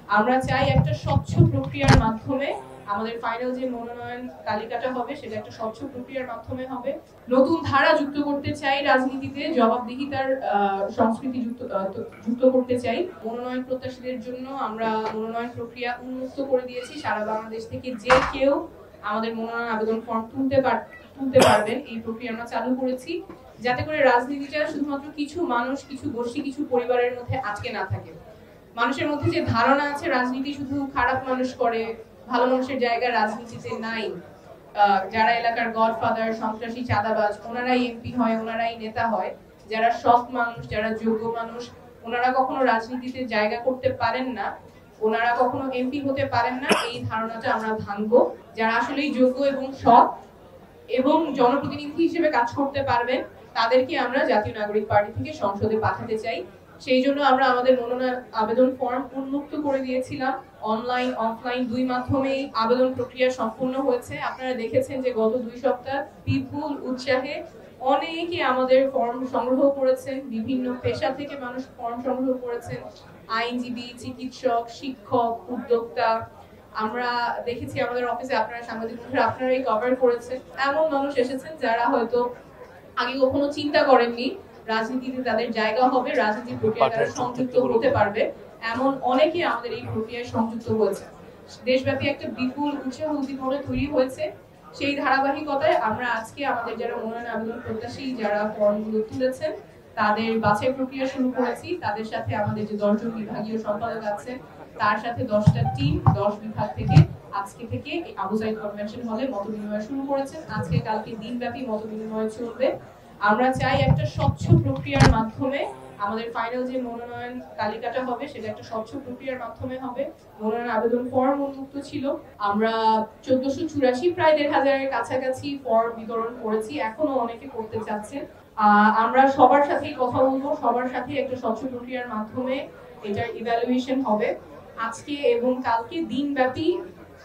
আমরা চাই একটা স্বচ্ছ প্রক্রিয়ার মাধ্যমে আমাদের ফাইনাল যে মনোনয়ন তালিকাটা হবে সেটা একটা স্বচ্ছ প্রক্রিয়ার মাধ্যমে হবে। নতুন ধারা যুক্ত করতে চাই রাজনীতিতে, জবাবদিহিতার সংস্কৃতি যুক্ত করতে চাই। মনোনয়ন প্রত্যাশীদের জন্য আমরা মনোনয়ন প্রক্রিয়া উন্মুক্ত করে দিয়েছি। সারা বাংলাদেশ থেকে যে কেউ আমাদের মনোনয়ন আবেদন ফর্ম তুলতে পারবেন, এই প্রক্রিয়া আমরা চালু করেছি, যাতে করে রাজনীতিটা শুধুমাত্র কিছু মানুষ, কিছু গোষ্ঠী, কিছু পরিবারের মধ্যে আটকে না থাকে। মানুষের মধ্যে যে ধারণা আছে রাজনীতি শুধু খারাপ মানুষ করে, ভালো মানুষের জায়গা রাজনীতিতে নাই, যারা এলাকার গডফাদার, সন্ত্রাসী, চাঁদাবাজ, ওনারাই এমপি হয়, ওনারাই নেতা হয়, যারা সৎ মানুষ, যারা যোগ্য মানুষ, ওনারা কখনো রাজনীতিতে জায়গা করতে পারেন না, ওনারা কখনো এমপি হতে পারেন না, এই ধারণাটা আমরা ভাঙবো। যারা আসলেই যোগ্য এবং সৎ এবং জনপ্রতিনিধি হিসেবে কাজ করতে পারবেন, তাদেরকে আমরা জাতীয় নাগরিক পার্টি থেকে সংসদে পাঠাতে চাই। সেই জন্য আমরা আমাদের মনোনয়ন আবেদন ফর্ম উন্মুক্ত করে দিয়েছিলাম। অনলাইন, অফলাইন দুই মাধ্যমেই আবেদন প্রক্রিয়া সম্পূর্ণ হয়েছে। আপনারা দেখেছেন যে গত 2 সপ্তাহ বিপুল উৎসাহে অনেকে আমাদের ফর্ম সংগ্রহ করেছেন, বিভিন্ন পেশা থেকে মানুষ ফর্ম সংগ্রহ করেছেন, আইনজীবী, চিকিৎসক, শিক্ষক, উদ্যোক্তা। আমরা দেখেছি আমাদের অফিসে আপনারা সাংবাদিক বন্ধুরা আপনারাই কভার করেছেন, এমন মানুষ এসেছেন যারা হয়তো আগে কখনো চিন্তা করেননি রাজনীতিতে তাদের জায়গা হবে, রাজনীতির প্রক্রিয়ায় তারা সংযুক্ত হতে পারবে, এমন অনেকে আমাদের এই প্রক্রিয়ায় সংযুক্ত হয়েছে। দেশব্যাপী একটা বিপুল উৎসাহ উদ্দীপনা তৈরি হয়েছে। সেই ধারাবাহিকতায় আমরা আজকে আমাদের যারা মনোনয়ন আবেদন প্রত্যাশী, যারা ফর্মগুলো তুলেছেন, তাদের বাছাই প্রক্রিয়া শুরু করেছি। তাদের সাথে আমাদের যে 10 জন বিভাগীয় সম্পাদক আছেন, তার সাথে 10টা টিম 10 বিভাগ থেকে আজকে থেকে আবু সাইদ কনভেনশন হলে মত বিনিময় শুরু করেছেন। আজকে কালকে দিনব্যাপী মত বিনিময় চলবে। আমরা চাই একটা স্বচ্ছ প্রক্রিয়ার মাধ্যমে আমাদের ফাইনাল যে মনোনয়ন তালিকাটা হবে সেটা একটা স্বচ্ছ প্রক্রিয়ার মাধ্যমে হবে। মনোনয়ন আবেদন ফর্ম উন্মুক্ত ছিল। আমরা 1484 প্রায় 1500-এর কাছাকাছি ফর্ম বিতরণ করেছি, এখনো অনেকে করতে চাচ্ছে। আমরা সবার সাথেই কথা বলবো, সবার সাথে একটা স্বচ্ছ প্রক্রিয়ার মাধ্যমে এটার ইভ্যালুয়েশন হবে। আজকে এবং কালকে দিনব্যাপী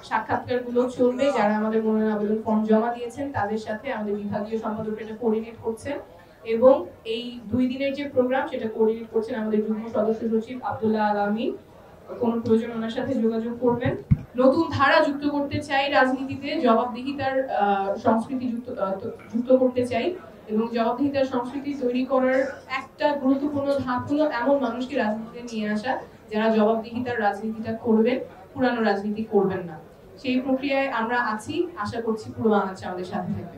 সাক্ষাৎকারগুলো চলবে। যারা আমাদের মনোনয়ন আবেদন ফর্ম জমা দিয়েছেন তাদের সাথে আমাদের বিভাগীয় সম্পাদক এটা কোঅর্ডিনেট করছেন, এবং এই 2 দিনের যে প্রোগ্রাম সেটা কোঅর্ডিনেট করছেন আমাদের যুগ্ম সদস্য সচিব আব্দুল্লাহ আল আমিন। কোন প্রয়োজন ওনার সাথে যোগাযোগ করবেন। নতুন ধারা যুক্ত করতে চাই রাজনীতিতে, জবাবদিহিতার সংস্কৃতি যুক্ত করতে চাই, এবং জবাবদিহিতার সংস্কৃতি তৈরি করার একটা গুরুত্বপূর্ণ ধাপ হলো এমন মানুষকে রাজনীতিতে নিয়ে আসা যারা জবাবদিহিতার রাজনীতিটা করবেন, পুরানো রাজনীতি করবেন না। সেই প্রক্রিয়ায় আমরা আছি, আশা করছি পুরো বাংলাদেশ আমাদের সাথে থাকবে।